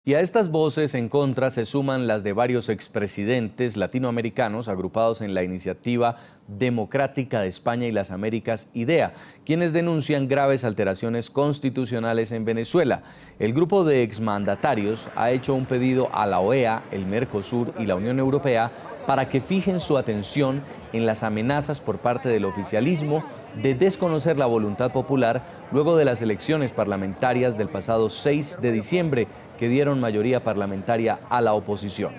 Y a estas voces en contra se suman las de varios expresidentes latinoamericanos agrupados en la Iniciativa Democrática de España y las Américas, IDEA, quienes denuncian graves alteraciones constitucionales en Venezuela. El grupo de exmandatarios ha hecho un pedido a la OEA, el Mercosur y la Unión Europea para que fijen su atención en las amenazas por parte del oficialismo de desconocer la voluntad popular luego de las elecciones parlamentarias del pasado 6 de diciembre, que dieron mayoría parlamentaria a la oposición.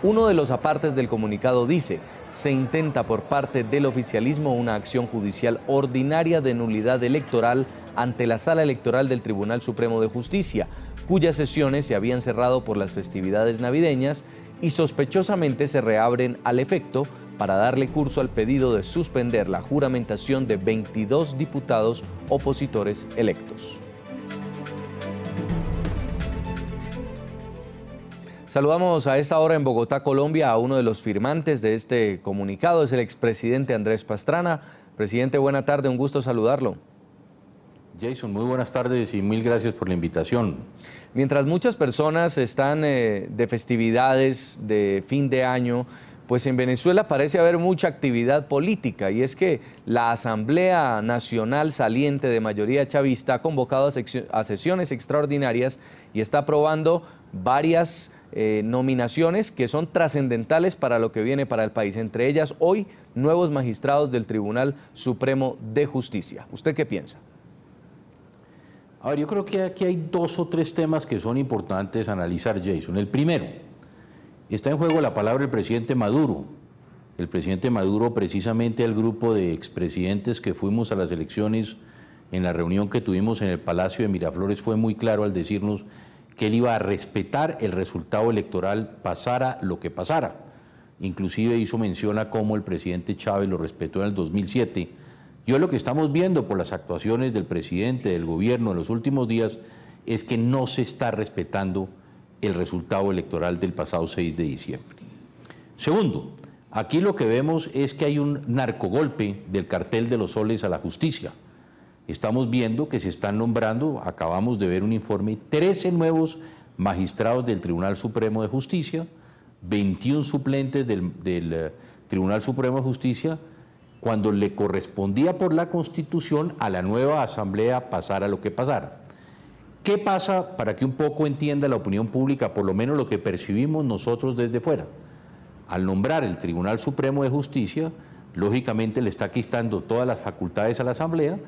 Uno de los apartes del comunicado dice: se intenta por parte del oficialismo una acción judicial ordinaria de nulidad electoral ante la Sala Electoral del Tribunal Supremo de Justicia, cuyas sesiones se habían cerrado por las festividades navideñas y sospechosamente se reabren al efecto para darle curso al pedido de suspender la juramentación de 22 diputados opositores electos. Saludamos a esta hora en Bogotá, Colombia, a uno de los firmantes de este comunicado, es el expresidente Andrés Pastrana. Presidente, buena tarde, un gusto saludarlo. Jason, muy buenas tardes y mil gracias por la invitación. Mientras muchas personas están de festividades de fin de año, pues en Venezuela parece haber mucha actividad política, y es que la Asamblea Nacional saliente de mayoría chavista ha convocado a sesiones extraordinarias y está aprobando varias nominaciones que son trascendentales para lo que viene para el país, entre ellas hoy nuevos magistrados del Tribunal Supremo de Justicia. ¿Usted qué piensa? A ver, yo creo que aquí hay dos o tres temas que son importantes analizar, Jason. El primero, está en juego la palabra del presidente Maduro. El presidente Maduro, precisamente el grupo de expresidentes que fuimos a las elecciones, en la reunión que tuvimos en el Palacio de Miraflores, fue muy claro al decirnos que él iba a respetar el resultado electoral, pasara lo que pasara. Inclusive hizo mención a cómo el presidente Chávez lo respetó en el 2007. Y hoy lo que estamos viendo por las actuaciones del presidente, del gobierno en los últimos días, es que no se está respetando el resultado electoral del pasado 6 de diciembre. Segundo, aquí lo que vemos es que hay un narcogolpe del cartel de los soles a la justicia. Estamos viendo que se están nombrando, acabamos de ver un informe, 13 nuevos magistrados del Tribunal Supremo de Justicia, 21 suplentes del Tribunal Supremo de Justicia, cuando le correspondía por la Constitución a la nueva Asamblea pasara lo que pasara. ¿Qué pasa para que un poco entienda la opinión pública, por lo menos lo que percibimos nosotros desde fuera? Al nombrar el Tribunal Supremo de Justicia, lógicamente le está quitando todas las facultades a la Asamblea,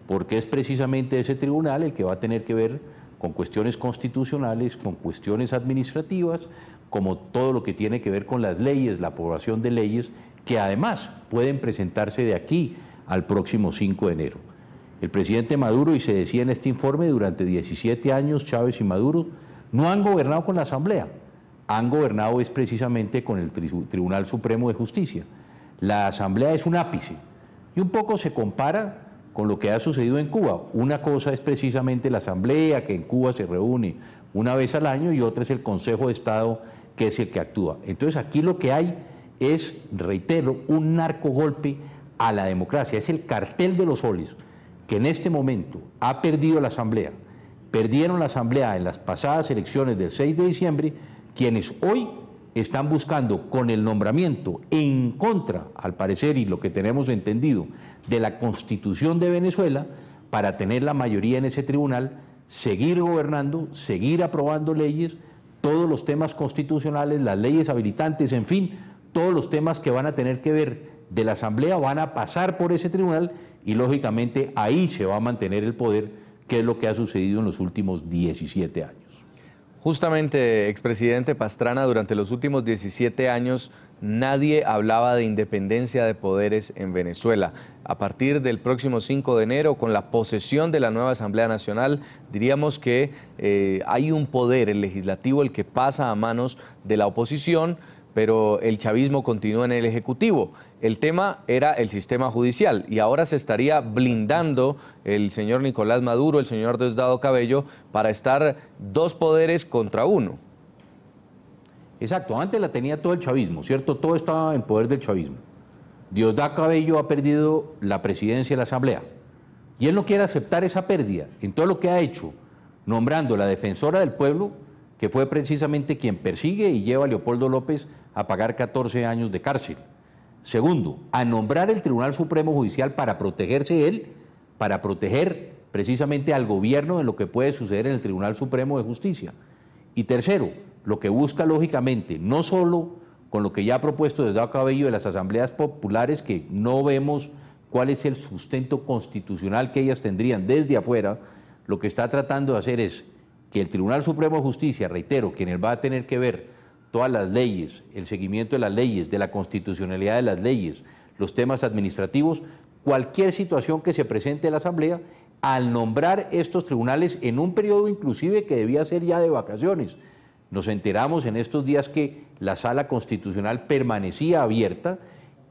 porque es precisamente ese tribunal el que va a tener que ver con cuestiones constitucionales, con cuestiones administrativas, como todo lo que tiene que ver con las leyes, la aprobación de leyes, que además pueden presentarse de aquí al próximo 5 de enero. El presidente Maduro, y se decía en este informe, durante 17 años Chávez y Maduro no han gobernado con la Asamblea, han gobernado es precisamente con el Tribunal Supremo de Justicia. La Asamblea es un ápice, y un poco se compara con lo que ha sucedido en Cuba. Una cosa es precisamente la Asamblea, que en Cuba se reúne una vez al año, y otra es el Consejo de Estado, que es el que actúa. Entonces aquí lo que hay es, reitero, un narcogolpe a la democracia, es el cartel de los soles, que en este momento ha perdido la Asamblea. Perdieron la Asamblea en las pasadas elecciones del 6 de diciembre, quienes hoy están buscando con el nombramiento en contra, al parecer, y lo que tenemos entendido, de la Constitución de Venezuela, para tener la mayoría en ese tribunal, seguir gobernando, seguir aprobando leyes, todos los temas constitucionales, las leyes habilitantes, en fin, todos los temas que van a tener que ver de la Asamblea van a pasar por ese tribunal, y lógicamente ahí se va a mantener el poder, que es lo que ha sucedido en los últimos 17 años. Justamente, expresidente Pastrana, durante los últimos 17 años nadie hablaba de independencia de poderes en Venezuela. A partir del próximo 5 de enero, con la posesión de la nueva Asamblea Nacional, diríamos que hay un poder, el legislativo, el que pasa a manos de la oposición, pero el chavismo continúa en el Ejecutivo. El tema era el sistema judicial, y ahora se estaría blindando el señor Nicolás Maduro, el señor Diosdado Cabello, para estar dos poderes contra uno. Exacto, antes la tenía todo el chavismo, ¿cierto? Todo estaba en poder del chavismo. Diosdado Cabello ha perdido la presidencia de la Asamblea, y él no quiere aceptar esa pérdida. En todo lo que ha hecho, nombrando la defensora del pueblo, que fue precisamente quien persigue y lleva a Leopoldo López a pagar 14 años de cárcel. Segundo, a nombrar el Tribunal Supremo Judicial para protegerse él, para proteger precisamente al gobierno de lo que puede suceder en el Tribunal Supremo de Justicia. Y tercero, lo que busca lógicamente, no solo con lo que ya ha propuesto Diosdado Cabello de las asambleas populares, que no vemos cuál es el sustento constitucional que ellas tendrían desde afuera, lo que está tratando de hacer es que el Tribunal Supremo de Justicia, reitero, quien va a tener que ver todas las leyes, el seguimiento de las leyes, de la constitucionalidad de las leyes, los temas administrativos, cualquier situación que se presente en la Asamblea, al nombrar estos tribunales en un periodo inclusive que debía ser ya de vacaciones. Nos enteramos en estos días que la Sala Constitucional permanecía abierta.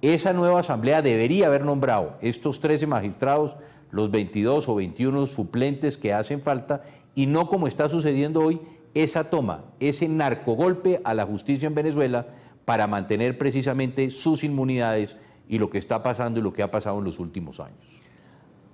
Esa nueva Asamblea debería haber nombrado estos 13 magistrados, los 22 o 21 suplentes que hacen falta, y no como está sucediendo hoy, esa toma, ese narcogolpe a la justicia en Venezuela para mantener precisamente sus inmunidades y lo que está pasando y lo que ha pasado en los últimos años.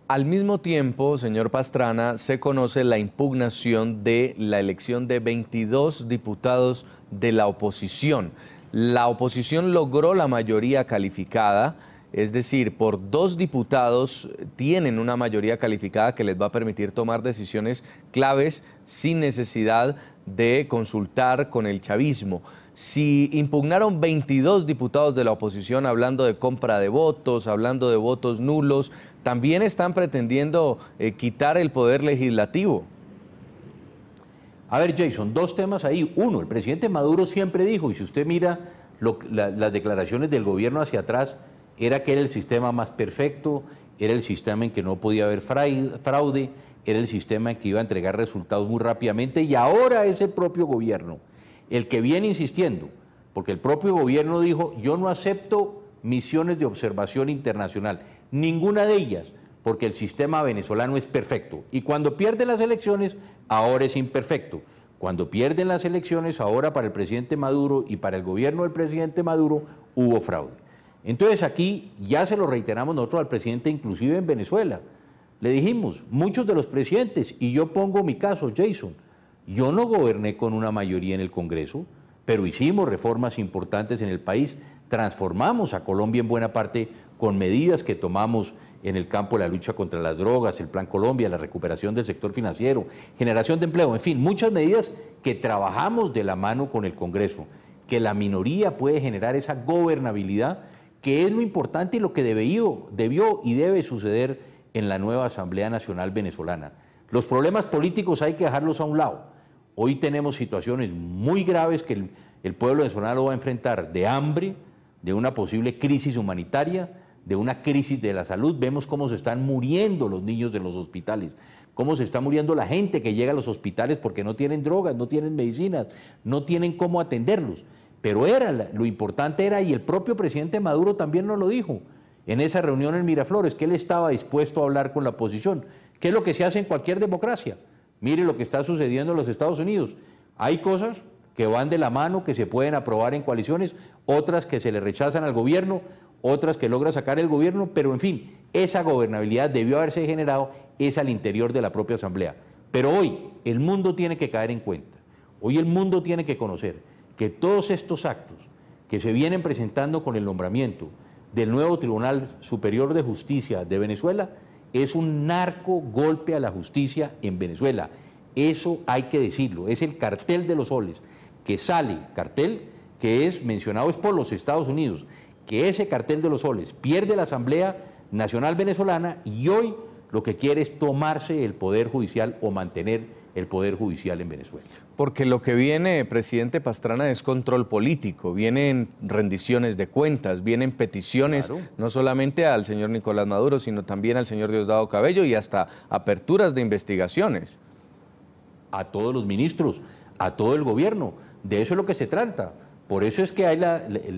Al mismo tiempo, señor Pastrana, se conoce la impugnación de la elección de 22 diputados de la oposición. La oposición logró la mayoría calificada, es decir, por 2 diputados tienen una mayoría calificada que les va a permitir tomar decisiones claves sin necesidad de consultar con el chavismo. Si impugnaron 22 diputados de la oposición hablando de compra de votos, hablando de votos nulos, también están pretendiendo quitar el poder legislativo. A ver, Jason, 2 temas ahí. Uno, el presidente Maduro siempre dijo, y si usted mira las declaraciones del gobierno hacia atrás, era que era el sistema más perfecto, era el sistema en que no podía haber fraude, era el sistema en que iba a entregar resultados muy rápidamente, y ahora es el propio gobierno el que viene insistiendo, porque el propio gobierno dijo, yo no acepto misiones de observación internacional, ninguna de ellas, porque el sistema venezolano es perfecto, y cuando pierden las elecciones, ahora es imperfecto. Cuando pierden las elecciones, ahora para el presidente Maduro y para el gobierno del presidente Maduro, hubo fraude. Entonces aquí ya se lo reiteramos nosotros al presidente, inclusive en Venezuela. Le dijimos, muchos de los presidentes, y yo pongo mi caso, Jason, yo no goberné con una mayoría en el Congreso, pero hicimos reformas importantes en el país, transformamos a Colombia en buena parte con medidas que tomamos en el campo de la lucha contra las drogas, el Plan Colombia, la recuperación del sector financiero, generación de empleo, en fin, muchas medidas que trabajamos de la mano con el Congreso, que la minoría puede generar esa gobernabilidad, que es lo importante y lo que debió y debe suceder en la nueva Asamblea Nacional Venezolana. Los problemas políticos hay que dejarlos a un lado. Hoy tenemos situaciones muy graves que el pueblo venezolano va a enfrentar, de hambre, de una posible crisis humanitaria, de una crisis de la salud. Vemos cómo se están muriendo los niños de los hospitales, cómo se está muriendo la gente que llega a los hospitales porque no tienen drogas, no tienen medicinas, no tienen cómo atenderlos. Pero lo importante era, y el propio presidente Maduro también nos lo dijo, en esa reunión en Miraflores, que él estaba dispuesto a hablar con la oposición, que es lo que se hace en cualquier democracia. Mire lo que está sucediendo en los Estados Unidos. Hay cosas que van de la mano, que se pueden aprobar en coaliciones, otras que se le rechazan al gobierno, otras que logra sacar el gobierno, pero en fin, esa gobernabilidad debió haberse generado, es al interior de la propia Asamblea. Pero hoy el mundo tiene que caer en cuenta, hoy el mundo tiene que conocer que todos estos actos que se vienen presentando con el nombramiento del nuevo Tribunal Superior de Justicia de Venezuela es un narco golpe a la justicia en Venezuela. Eso hay que decirlo, es el cartel de los soles, que sale, cartel que es mencionado es por los Estados Unidos, que ese cartel de los soles pierde la Asamblea Nacional Venezolana y hoy lo que quiere es tomarse el Poder Judicial o mantener el Poder Judicial en Venezuela. Porque lo que viene, presidente Pastrana, es control político, vienen rendiciones de cuentas, vienen peticiones, claro, no solamente al señor Nicolás Maduro, sino también al señor Diosdado Cabello y hasta aperturas de investigaciones. A todos los ministros, a todo el gobierno, de eso es lo que se trata. Por eso es que hay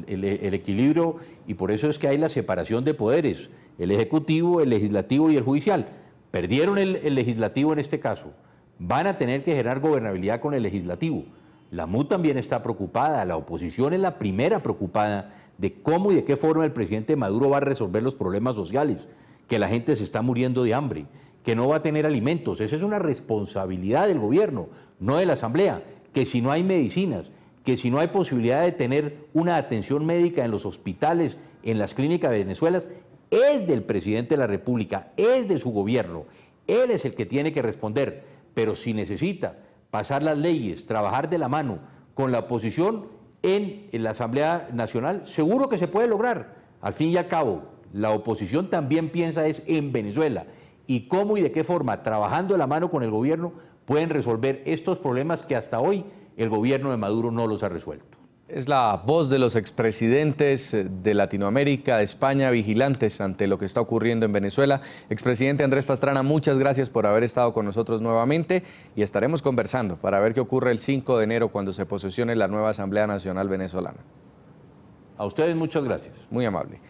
el equilibrio y por eso es que hay la separación de poderes, el ejecutivo, el legislativo y el judicial. Perdieron el legislativo en este caso. Van a tener que generar gobernabilidad con el legislativo. La MUD también está preocupada, la oposición es la primera preocupada de cómo y de qué forma el presidente Maduro va a resolver los problemas sociales, que la gente se está muriendo de hambre, que no va a tener alimentos. Esa es una responsabilidad del gobierno, no de la Asamblea. que si no hay medicinas, que si no hay posibilidad de tener una atención médica en los hospitales, en las clínicas de Venezuela, es del presidente de la República, es de su gobierno. Él es el que tiene que responder, pero si necesita pasar las leyes, trabajar de la mano con la oposición en la Asamblea Nacional, seguro que se puede lograr. Al fin y al cabo, la oposición también piensa es en Venezuela y cómo y de qué forma, trabajando de la mano con el gobierno, pueden resolver estos problemas que hasta hoy el gobierno de Maduro no los ha resuelto. Es la voz de los expresidentes de Latinoamérica, de España, vigilantes ante lo que está ocurriendo en Venezuela. Expresidente Andrés Pastrana, muchas gracias por haber estado con nosotros nuevamente y estaremos conversando para ver qué ocurre el 5 de enero cuando se posesione la nueva Asamblea Nacional Venezolana. A ustedes muchas gracias. Muy amable.